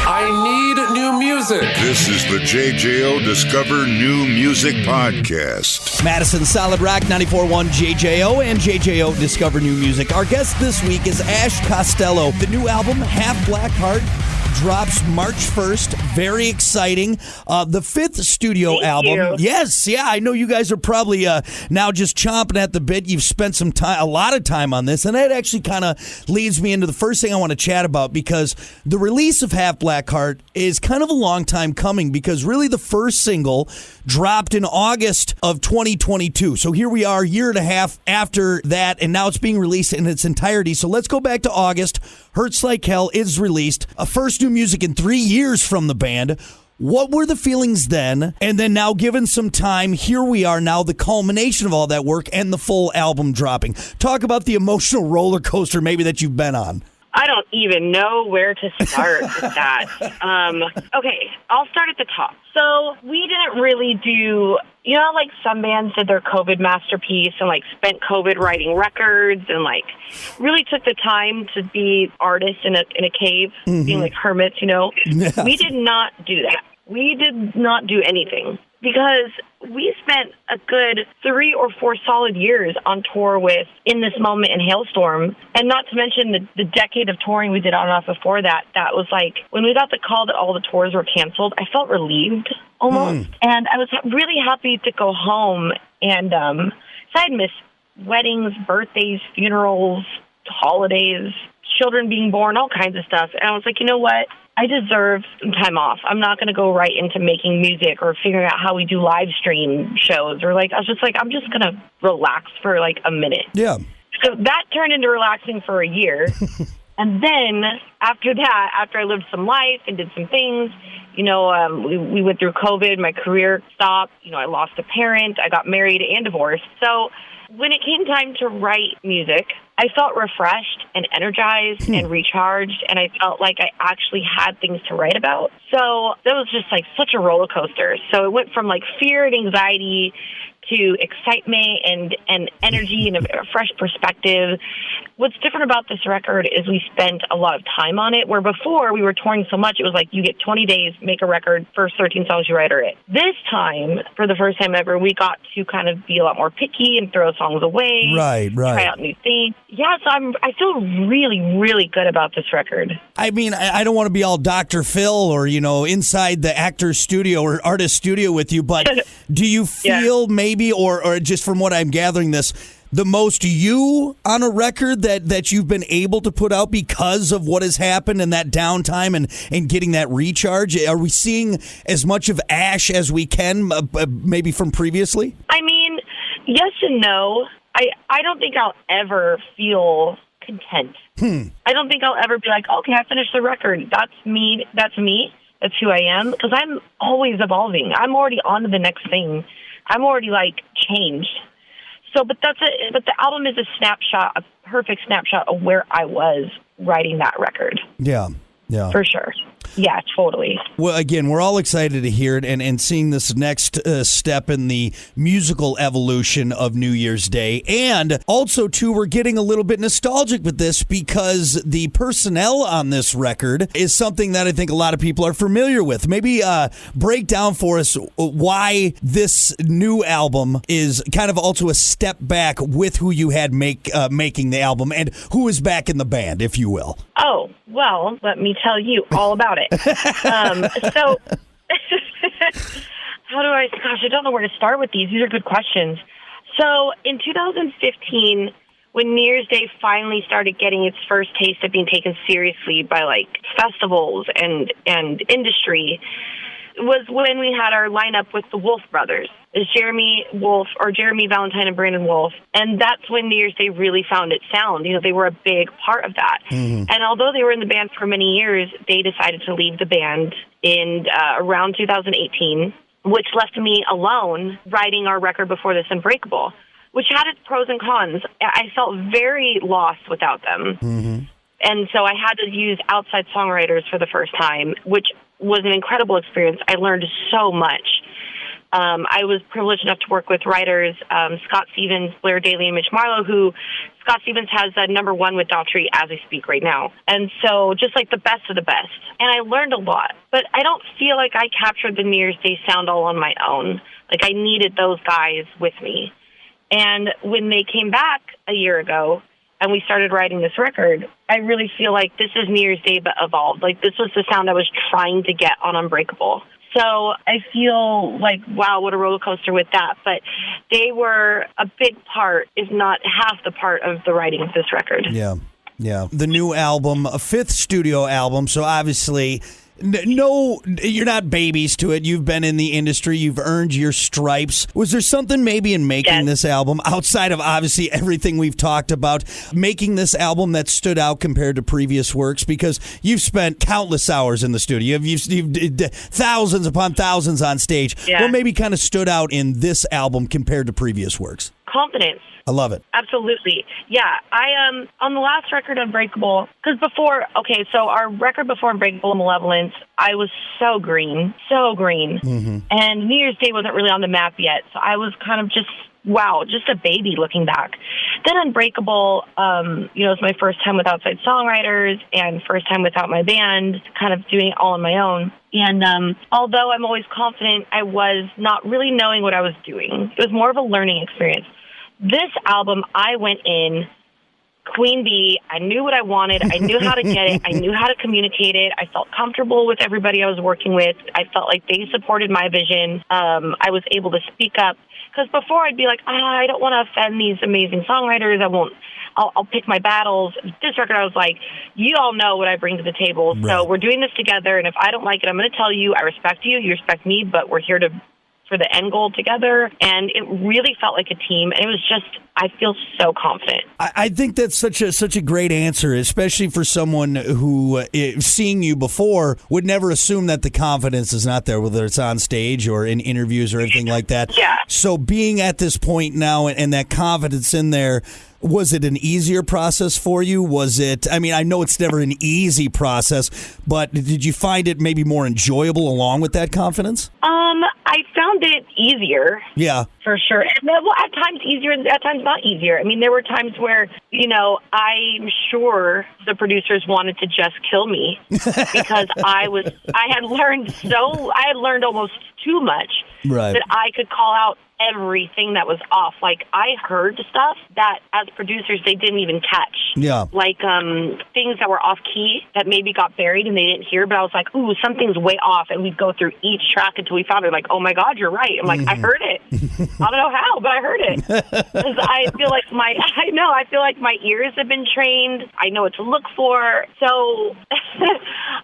I need new music. This is the JJO Discover New Music Podcast. Madison Solid Rock 94.1 JJO and JJO Discover New Music. Our guest this week is Ash Costello. The new album, Half Black Heart, drops March 1st. Very exciting. The fifth studio album. You. Yes, yeah, I know you guys are probably now just chomping at the bit. You've spent some time, a lot of time on this, and that actually kind of leads me into the first thing I want to chat about, because the release of Half Black Heart is kind of a long time coming, because really the first single dropped in August of 2022. So here we are, a year and a half after that, and now it's being released in its entirety. So let's go back to August. Hurts Like Hell is released. A first new music in 3 years from the band. What were the feelings then? And then now, given some time, here we are now, the culmination of all that work and the full album dropping. Talk about the emotional roller coaster maybe that you've been on. I don't even know where to start with that. Okay, I'll start at the top. So we didn't really do, you know, like some bands did their COVID masterpiece and like spent COVID writing records and like really took the time to be artists in a cave, being like hermits, you know. Yes. We did not do that. We did not do anything, because we spent a good 3 or 4 solid years on tour with In This Moment and Hailstorm. And not to mention the decade of touring we did on and off before that. That was like, when we got the call that all the tours were canceled, I felt relieved almost. And I was really happy to go home. And so I had missed weddings, birthdays, funerals, holidays, children being born, all kinds of stuff. And I was like, you know what? I deserve some time off. I'm not going to go right into making music or figuring out how we do live stream shows. Or like, I was just like, I'm just going to relax for like a minute. Yeah. So that turned into relaxing for a year. And then after that, after I lived some life and did some things, you know, we went through COVID. My career stopped. You know, I lost a parent. I got married and divorced. So when it came time to write music, I felt refreshed and energized and recharged, and I felt like I actually had things to write about. So that was just like such a roller coaster. So it went from like fear and anxiety to excitement and energy and a fresh perspective. What's different about this record is we spent a lot of time on it, where before we were touring so much, it was like you get 20 days, make a record, first 13 songs you write are it. This time, for the first time ever, we got to kind of be a lot more picky and throw songs away. Right. Try out new things. Yeah, so I feel really, really good about this record. I mean, I don't want to be all Dr. Phil or, you know, inside the actor's studio or artist studio with you, but do you feel maybe, or just from what I'm gathering the most you on a record that you've been able to put out because of what has happened and that downtime and getting that recharge? Are we seeing as much of Ash as we can, maybe from previously? I mean, yes and no. I don't think I'll ever feel content. I don't think I'll ever be like, okay, I finished the record. That's me. That's who I am. Because I'm always evolving. I'm already on to the next thing. I'm already like changed. So, but but the album is a perfect snapshot of where I was writing that record. Yeah. For sure. Yeah, totally. Well, again, we're all excited to hear it and seeing this next step in the musical evolution of New Year's Day. And also, too, we're getting a little bit nostalgic with this because the personnel on this record is something that I think a lot of people are familiar with. Maybe break down for us why this new album is kind of also a step back with who you had making the album and who is back in the band, if you will. Oh, well, let me tell you all about it. So, I don't know where to start with these. These are good questions. So, in 2015, when New Year's Day finally started getting its first taste of being taken seriously by, like, festivals and industry, was when we had our lineup with the Wolf Brothers. It's Jeremy Valentine and Brandon Wolf. And that's when New Year's Day really found its sound. You know, they were a big part of that. Mm-hmm. And although they were in the band for many years, they decided to leave the band in around 2018, which left me alone writing our record before this, Unbreakable, which had its pros and cons. I felt very lost without them. Mm-hmm. And so I had to use outside songwriters for the first time, which was an incredible experience. I learned so much. I was privileged enough to work with writers Scott Stevens, Blair Daly, and Mitch Marlowe, who Scott Stevens has number one with Daughtry as we speak right now. And so just like the best of the best. And I learned a lot. But I don't feel like I captured the New Year's Day sound all on my own. Like I needed those guys with me. And when they came back a year ago and we started writing this record, I really feel like this is New Year's Day but evolved. Like this was the sound I was trying to get on Unbreakable. So I feel like, wow, what a roller coaster with that. But they were a big part, if not half the part of the writing of this record. Yeah. The new album, a fifth studio album, so obviously no, you're not babies to it. You've been in the industry. You've earned your stripes. Was there something maybe in making this album, outside of obviously everything we've talked about, making this album that stood out compared to previous works? Because you've spent countless hours in the studio. You've thousands upon thousands on stage. Yeah. What maybe kind of stood out in this album compared to previous works? Confidence. I love it. Absolutely. Yeah. I on the last record, Unbreakable, because so our record before Unbreakable, Malevolence, I was so green. Mm-hmm. And New Year's Day wasn't really on the map yet. So I was kind of just a baby looking back. Then Unbreakable, it was my first time with outside songwriters and first time without my band, kind of doing it all on my own. And although I'm always confident, I was not really knowing what I was doing. It was more of a learning experience. This album, I went in Queen Bee. I knew what I wanted. I knew how to get it. I knew how to communicate it. I felt comfortable with everybody I was working with. I felt like they supported my vision. I was able to speak up. Because before I'd be like, I don't want to offend these amazing songwriters. I'll pick my battles. This record, I was like, you all know what I bring to the table. Right. So we're doing this together. And if I don't like it, I'm going to tell you. I respect you. You respect me. But we're here for the end goal together. And it really felt like a team. And it was just, I feel so confident. I think that's such a great answer, especially for someone who, seeing you before, would never assume that the confidence is not there, whether it's on stage or in interviews or anything like that. Yeah. So being at this point now and that confidence in there, was it an easier process for you? Was it, I mean, I know it's never an easy process, but did you find it maybe more enjoyable along with that confidence? I found it easier. Yeah. For sure. Well, at times easier, at times not easier. I mean, there were times where, I'm sure the producers wanted to just kill me because I had learned almost too much right. that I could call out everything that was off. Like, I heard stuff that as producers they didn't even catch. Yeah. Like things that were off key that maybe got buried and they didn't hear, but I was like, ooh, something's way off. And we'd go through each track until we found it. Like, oh my God, you're right. I'm like, I heard it. I don't know how, but I heard it. 'Cause I feel like my ears have been trained. I know what to look for. So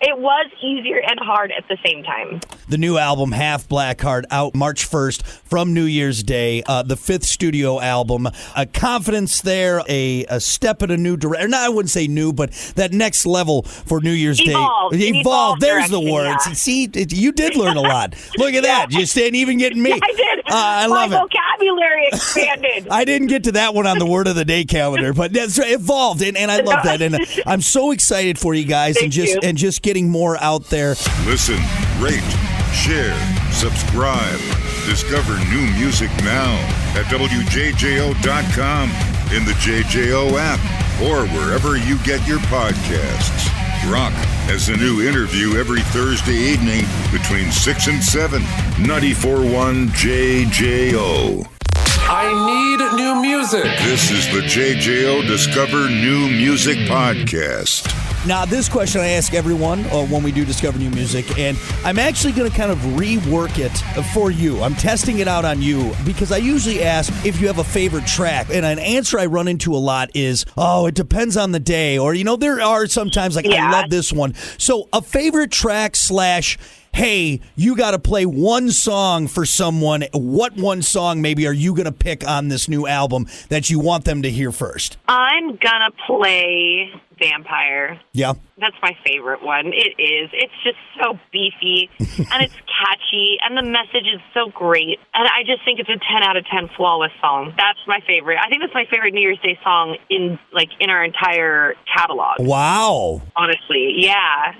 it was easier and hard at the same time. The new album, Half Black Heart, out March 1st from New Year's Day, the fifth studio album. A confidence there, a step in a new direction. No, I wouldn't say new, but that next level for New Year's Day. Evolved. There's the word. Yeah. See, you did learn a lot. Look at that. You didn't even get me. Yeah, I did. I love My it. vocabulary expanded. I didn't get to that one on the word of the day calendar, but that's evolved, and I love that. And I'm so excited for you guys and just getting more out there. Listen, rate, share, subscribe. Discover new music now at WJJO.com, in the JJO app, or wherever you get your podcasts. Rock has a new interview every Thursday evening between 6 and 7. 94.1 JJO. I need new music. This is the JJO Discover New Music Podcast. Now, this question I ask everyone when we do Discover New Music, and I'm actually going to kind of rework it for you. I'm testing it out on you because I usually ask if you have a favorite track, and an answer I run into a lot is, it depends on the day, or, there are sometimes like, I love this one. So a favorite track / hey, you got to play one song for someone. What one song maybe are you going to pick on this new album that you want them to hear first? I'm going to play Vampire. Yeah. That's my favorite one. It is. It's just so beefy, and it's catchy, and the message is so great. And I just think it's a 10 out of 10 flawless song. That's my favorite. I think that's my favorite New Year's Day song in our entire catalog. Wow. Honestly, yeah.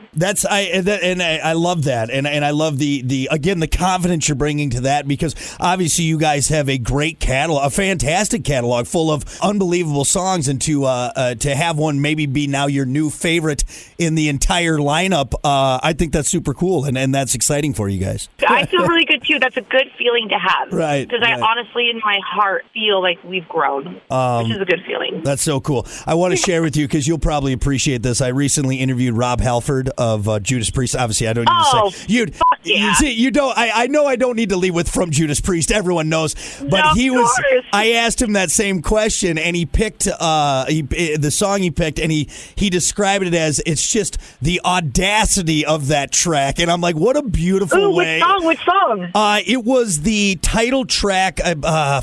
I love that, and I love the again the confidence you're bringing to that, because obviously you guys have a great catalog, a fantastic catalog full of unbelievable songs, and to have one maybe be now your new favorite in the entire lineup, I think that's super cool, and that's exciting for you guys. I feel really good too. That's a good feeling to have, right? Because I honestly, in my heart, feel like we've grown, which is a good feeling. That's so cool. I want to share with you, because you'll probably appreciate this. I recently interviewed Rob Halford of Judas Priest. Obviously, I don't need to say you. Yeah. You see, you don't. I know I don't need to lead with from Judas Priest. Everyone knows, but No, he of was. course. I asked him that same question, and he picked the song he picked, and he described it as it's just the audacity of that track, and I'm like, what a beautiful way. Which song? It was the title track,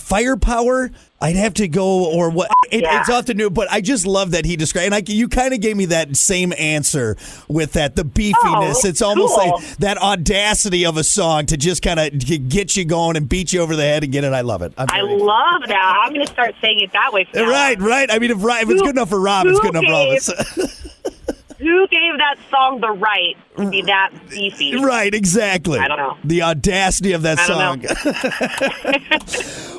Firepower. I'd have to go, or what? It's off the new, but I just love that he described. And you kind of gave me that same answer with that, the beefiness. It's almost like that audacity of a song to just kind of get you going and beat you over the head and get it. I love it. I love that. I'm going to start saying it that way. From now on. Right. I mean, if it's good enough for Rob, it's good enough for all of us. Who gave that song the right to be that beefy? Right, exactly. I don't know. The audacity of that song.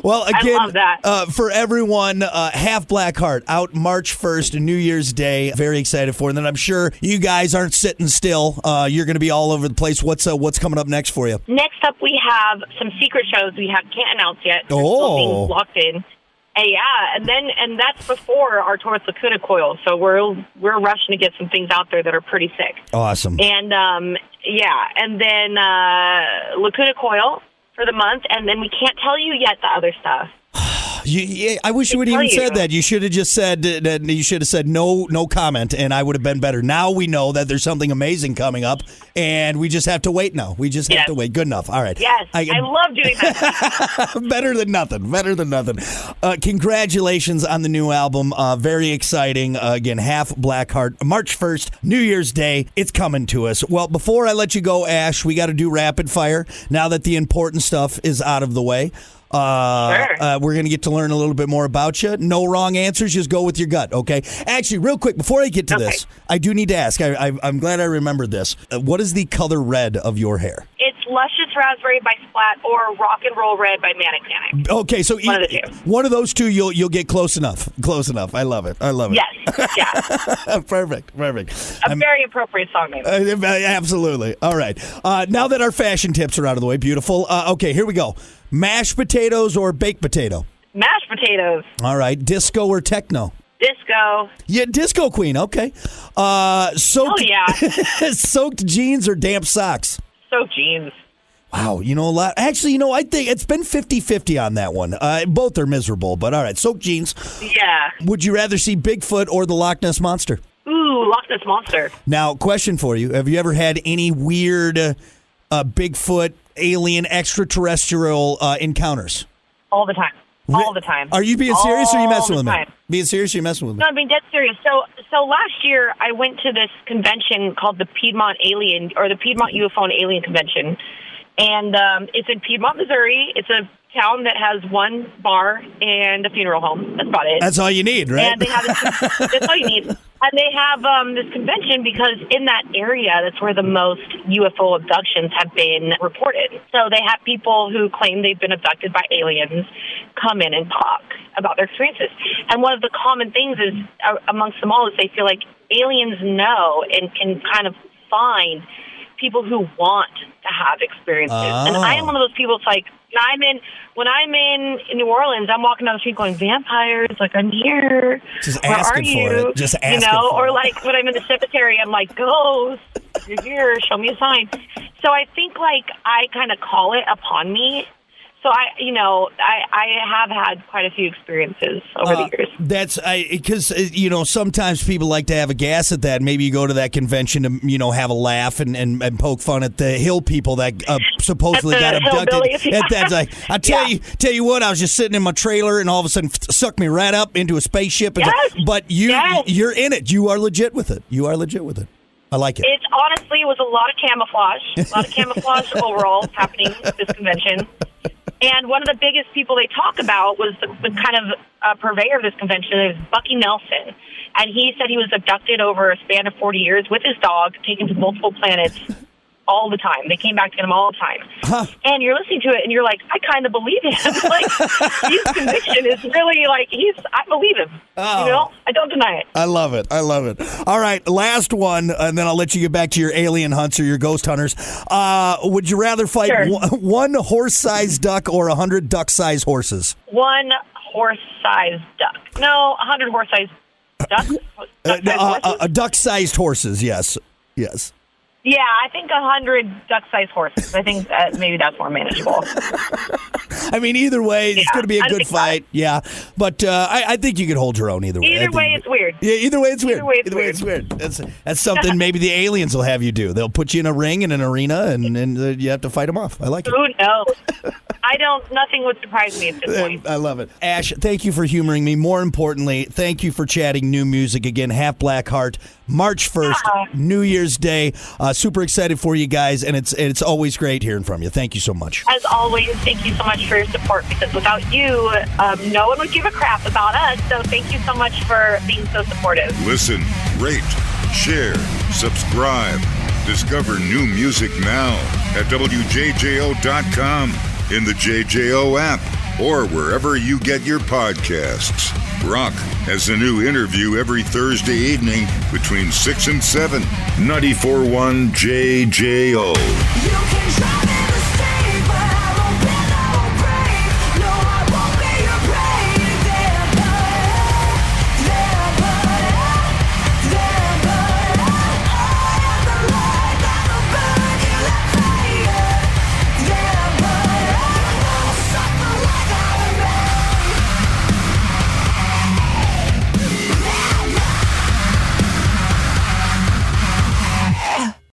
Well, again, I love that. For everyone, Half Black Heart out March 1st, New Year's Day. Very excited for it. And then I'm sure you guys aren't sitting still. You're going to be all over the place. What's coming up next for you? Next up, we have some secret shows we can't announce yet. They're still being locked in. And that's before our tour with Lacuna Coil. So we're rushing to get some things out there that are pretty sick. Awesome. And and then Lacuna Coil for the month, and then we can't tell you yet the other stuff. I wish you would even said that. You should have just said that. You should have said no comment, and I would have been better. Now we know that there's something amazing coming up, and we just have to wait now. We just have to wait. Good enough. All right. Yes, I love doing that. Better than nothing. Congratulations on the new album. Very exciting. Again, Half Black Heart. March 1st, New Year's Day. It's coming to us. Well, before I let you go, Ash, we got to do rapid fire now that the important stuff is out of the way. Sure. We're going to get to learn a little bit more about you. No wrong answers. Just go with your gut, okay? Actually, real quick, before I get to this, I do need to ask. I'm glad I remembered this. What is the color red of your hair? It's Luscious Raspberry by Splat or Rock and Roll Red by Manic Panic. Okay, so one of the two. One of those two, you'll get close enough. Close enough. I love it. Yes. Yeah. Perfect. A very appropriate song name. Absolutely. All right. Now that our fashion tips are out of the way, beautiful. Okay, here we go. Mashed potatoes or baked potato? Mashed potatoes. All right. Disco or techno? Disco. Yeah, disco queen. Okay. Soaked jeans or damp socks? Soaked jeans. Wow, a lot. Actually, I think it's been 50-50 on that one. Both are miserable, but all right. Soaked jeans. Yeah. Would you rather see Bigfoot or the Loch Ness Monster? Ooh, Loch Ness Monster. Now, question for you. Have you ever had any weird Bigfoot, alien, extraterrestrial encounters? All the time. All the time. Are you being serious or are you messing with me? Time. Being serious or are you messing with me? No, I'm being dead serious. So last year I went to this convention called the Piedmont UFO and Alien Convention. And it's in Piedmont, Missouri. It's a town that has one bar and a funeral home. That's about it. That's all you need, right? And they have that's all you need. And they have this convention because in that area, that's where the most UFO abductions have been reported. So they have people who claim they've been abducted by aliens come in and talk about their experiences. And one of the common things is amongst them all is they feel like aliens know and can kind of find people who want to have experiences. And I am one of those people. It's like when I'm in New Orleans, I'm walking down the street going, vampires, like, I'm here. Just Where asking are you? for it. Just asking for or it. like when I'm in the cemetery, I'm like, ghost, you're here, show me a sign. So I think like I kind of call it upon me. So I have had quite a few experiences over the years. That's because sometimes people like to have a gas at that. Maybe you go to that convention to have a laugh and poke fun at the hill people that supposedly got abducted. That's like I tell you what, I was just sitting in my trailer and all of a sudden sucked me right up into a spaceship. And Yes. But you're in it. You are legit with it. I like it. It honestly was a lot of camouflage overall happening at this convention. And one of the biggest people they talk about was the kind of purveyor of this convention. It was Bucky Nelson. And he said he was abducted over a span of 40 years with his dog, taken to multiple planets all the time. They came back to him all the time. Huh. And you're listening to it, and you're like, I kind of believe him. Like, his conviction is really like, I believe him. Oh. You know? I don't deny it. I love it. All right, last one, and then I'll let you get back to your alien hunts or your ghost hunters. Would you rather fight one horse-sized duck or 100 duck-sized horses? One horse-sized duck. No, 100 horse-sized ducks? Duck-sized horses, yes. Yeah, I think 100 duck-sized horses. I think that maybe that's more manageable. I mean, either way, it's going to be a good fight. Yeah, but I think you could hold your own either way. Either way, it's weird. Yeah, either way, it's weird. That's something maybe the aliens will have you do. They'll put you in a ring in an arena, and you have to fight them off. I like it. Who knows? Nothing would surprise me at this point. I love it. Ash, thank you for humoring me. More importantly, thank you for chatting new music again. Half Black Heart, March 1st, New Year's Day. Super excited for you guys, and it's always great hearing from you. Thank you so much. As always, thank you so much for your support, because without you, no one would give a crap about us. So thank you so much for being so supportive. Listen, rate, share, subscribe. Discover new music now at WJJO.com, in the JJO app, or wherever you get your podcasts. Rock has a new interview every Thursday evening between 6 and 7. 94.1 JJO. You can try it.